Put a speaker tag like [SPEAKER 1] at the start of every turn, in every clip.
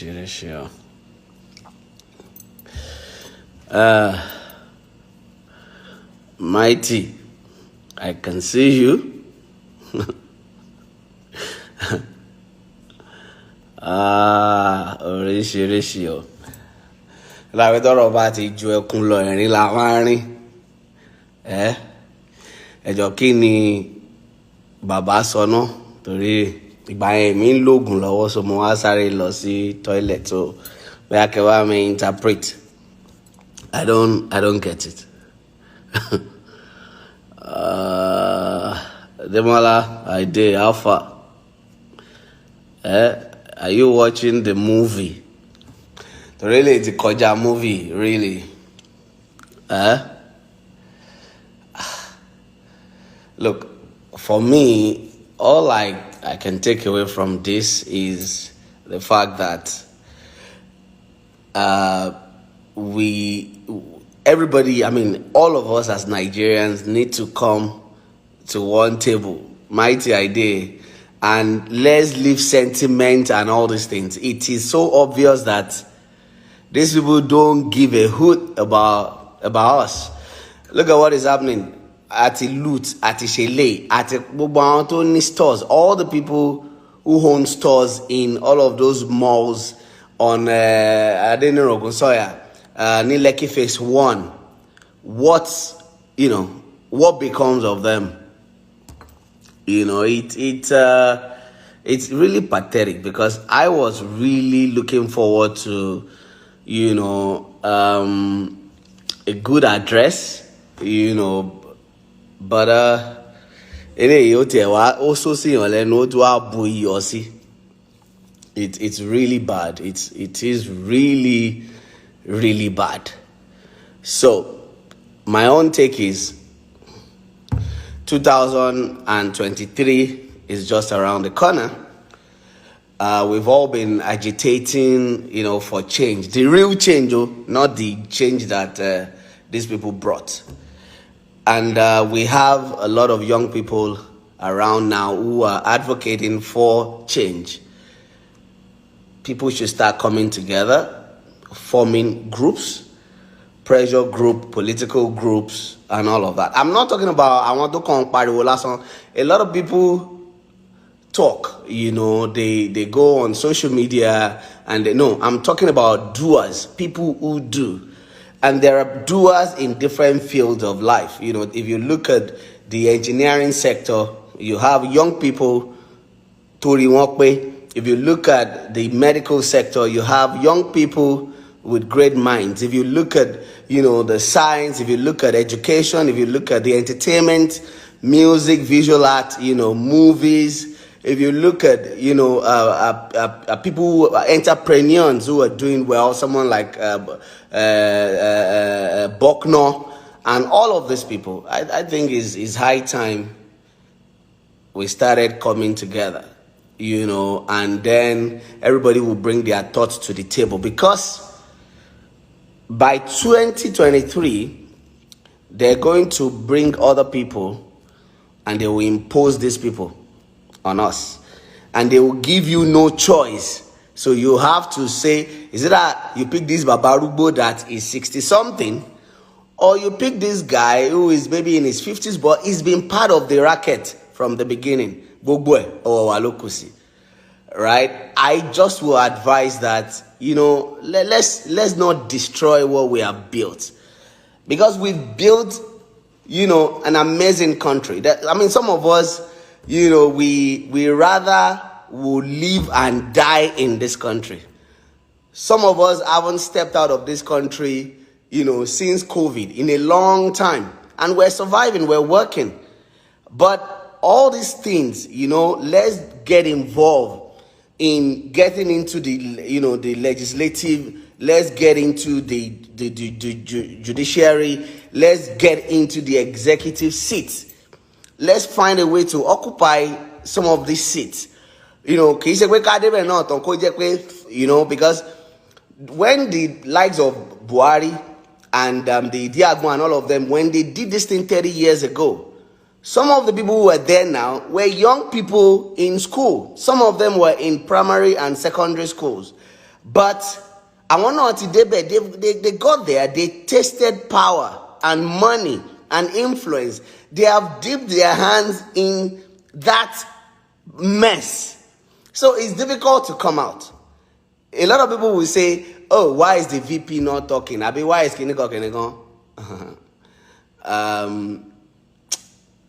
[SPEAKER 1] Oríṣiríṣi. Mighty, I can see you. Oríṣiríṣi o. Láwé tọ́rọ̀ bá ti ju ẹkún lọ ẹ̀rín la máa rìn. Ẹjọ́ kí ni bàbá sọ náà? Torí ìgbà yẹn mi ń lògùn lọ́wọ́, so mo wá sáré lọ sí toilet, so bóyá kẹwàá mi interpret. I don't get it. Demola, I did. Alpha. Are you watching the movie? Really, it's a koja movie, really. Look, for me, all I can take away from this is the fact that everybody, I mean, all of us as Nigerians need to come to one table. Mighty idea. And let's leave sentiment and all these things. It is so obvious that these people don't give a hoot about us. Look at what is happening at the loot, at the chalet, at the stores. All the people who own stores in all of those malls on Adeniro Gonsoya, Nileki Phase 1. What becomes of them? It's really pathetic, because I was really looking forward to, a good address, but also it's really bad. It is really, really bad. So my own take is 2023 is just around the corner. We've all been agitating, for change. The real change, not the change that these people brought. And we have a lot of young people around now who are advocating for change. People should start coming together, forming groups, pressure group, political groups, and all of that. I'm not talking about, I want to come pariwo lasan. A lot of people talk, they go on social media and I'm talking about doers, people who do. And there are doers in different fields of life. If you look at the engineering sector, you have young people, Tori Wokwe. If you look at the medical sector, you have young people with great minds. If you look at, the science, if you look at education, if you look at the entertainment, music, visual art, movies, if you look at, people who are entrepreneurs who are doing well, someone like Bokno, and all of these people, I think is high time we started coming together, and then everybody will bring their thoughts to the table, because by 2023, they're going to bring other people and they will impose these people on us. And they will give you no choice. So you have to say, is it that you pick this Babarubo that is 60-something, or you pick this guy who is maybe in his 50s, but he's been part of the racket from the beginning, Bogwe or Walokusi. Right? I just will advise that, let's not destroy what we have built. Because we've built, an amazing country. Some of us, we rather will live and die in this country. Some of us haven't stepped out of this country, since COVID, in a long time. And we're surviving, we're working. But all these things, let's get involved in getting into the, the legislative. Let's get into the judiciary. Let's get into the executive seats. Let's find a way to occupy some of these seats. Because when the likes of Buhari and the Diagmo and all of them, when they did this thing 30 years ago, some of the people who were there now were young people in school. Some of them were in primary and secondary schools. But I want not they got there, they tasted power and money and influence. They have dipped their hands in that mess. So it's difficult to come out. A lot of people will say, oh, why is the VP not talking? I mean, why is Kinigo?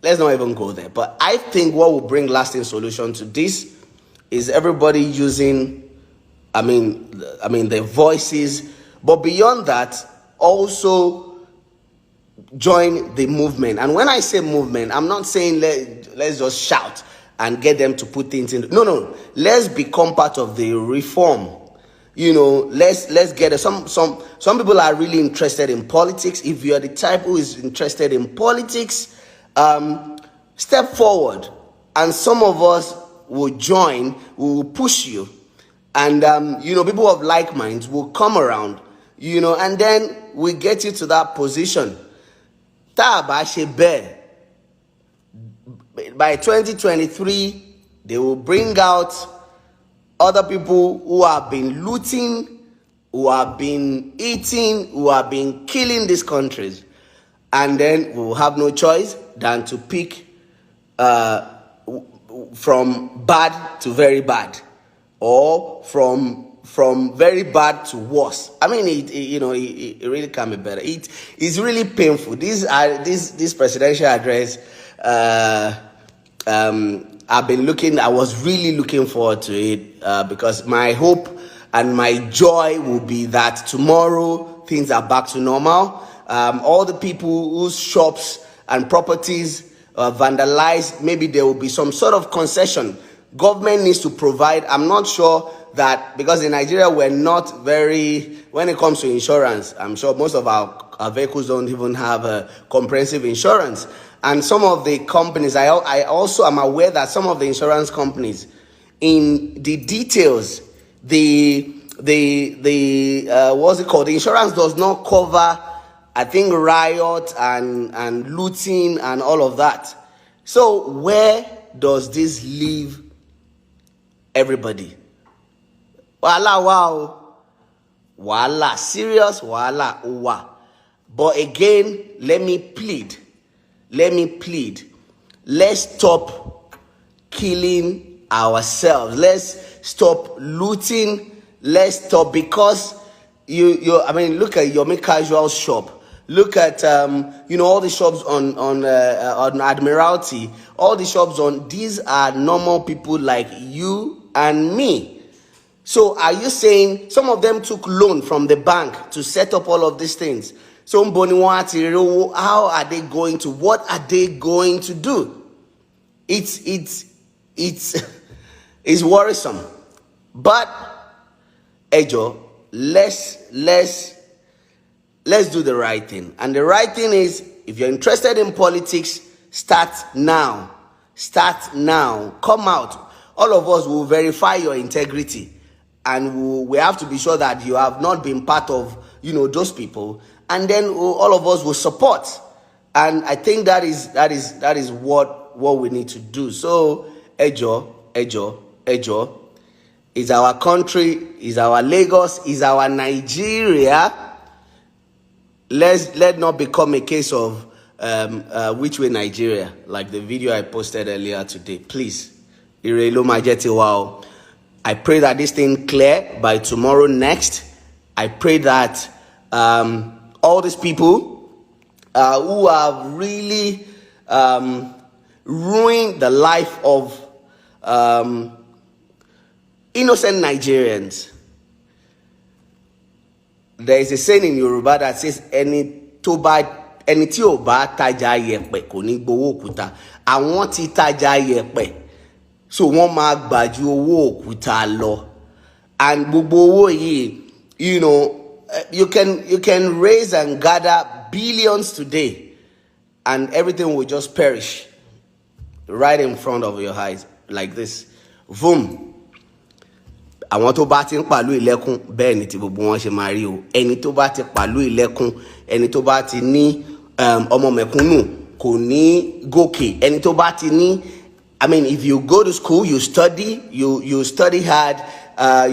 [SPEAKER 1] Let's not even go there. But I think what will bring lasting solution to this is everybody using, their voices. But beyond that, also join the movement. And when I say movement, I'm not saying let's just shout and get them to put things in. No. Let's become part of the reform. Let's get it. Some people are really interested in politics. If you are the type who is interested in politics, step forward, and some of us will join. We will push you, and people of like minds will come around. And then we get you to that position. By 2023, they will bring out other people who have been looting, who have been eating, who have been killing these countries. And then we will have no choice than to pick from bad to very bad, or from very bad to worse. I mean, it really can be better. It's really painful. This presidential address, I was really looking forward to it because my hope and my joy will be that tomorrow things are back to normal. All the people whose shops and properties vandalized, maybe there will be some sort of concession. Government needs to provide. I'm not sure that, because in Nigeria we're not very, when it comes to insurance, I'm sure most of our vehicles don't even have a comprehensive insurance. And some of the companies, I also am aware that some of the insurance companies, in the details, what's it called? The insurance does not cover, I think, riot and looting and all of that. So where does this leave everybody? Wala, serious wala, uwa. But again, let me plead. Let's stop killing ourselves. Let's stop looting. Let's stop, because look at your casual shop. Look at all the shops on Admiralty. All the shops these are normal people like you and me. So are you saying some of them took loan from the bank to set up all of these things? So how are they going to? What are they going to do? It's worrisome. But Ejo, let's do the right thing. And the right thing is, if you're interested in politics, start now. Come out. All of us will verify your integrity, and we have to be sure that you have not been part of those people. And then all of us will support. And I think that is what we need to do. So Ejo, is our country, is our Lagos, is our Nigeria. Let not become a case of which way Nigeria, like the video I posted earlier today. Please, Irelo Majeti wow. I pray that this thing clear by tomorrow next. I pray that all these people who have really ruined the life of innocent Nigerians. There is a saying in Yoruba that says, "Ẹni tí ò bá tajà yẹ̀pẹ̀ kò ní gbowó òkúta." Àwọn tí tajà yẹ̀pẹ̀, so wọ́n máa gbà ju owó òkúta lọ. And gbogbo owó yìí, you can raise and gather billions today, and everything will just perish right in front of your eyes like this. Boom. Àwọn tó bá ti ń pàlú ilẹ̀kùn, bẹ́ẹ̀ ni tí gbogbo wọn ṣe máa rí o. Ẹni tó bá ti pàlú ilẹ̀kùn, ẹni tó bá ti ní ọmọ mẹ̀kúnnù kò ní gòkè. Ẹni tó bá ti ní, if you go to school, you study, you study hard,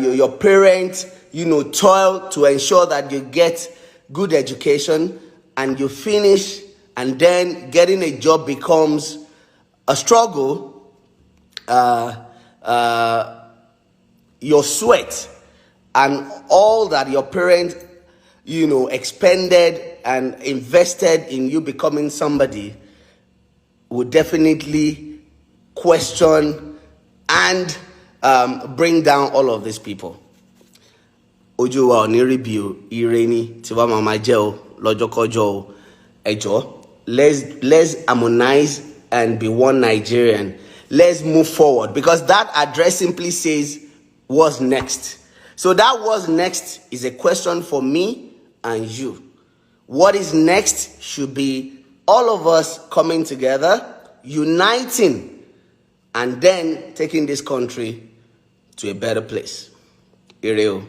[SPEAKER 1] your parents toil to ensure that you get good education and you finish, and then getting a job becomes a struggle, your sweat and all that your parents, expended and invested in you becoming somebody would definitely question and bring down all of these people. Ojú wa ò ní rí bí o, ire ni tiwa máa máa jẹ́ o, lọ́jọ́kọ́jọ́ o. Ẹ jọ̀ọ́, let's harmonize and be one Nigerian. Let's move forward, because that address simply says, what's next? So that what's next is a question for me and you. What is next should be all of us coming together, uniting, and then taking this country to a better place. Ireo.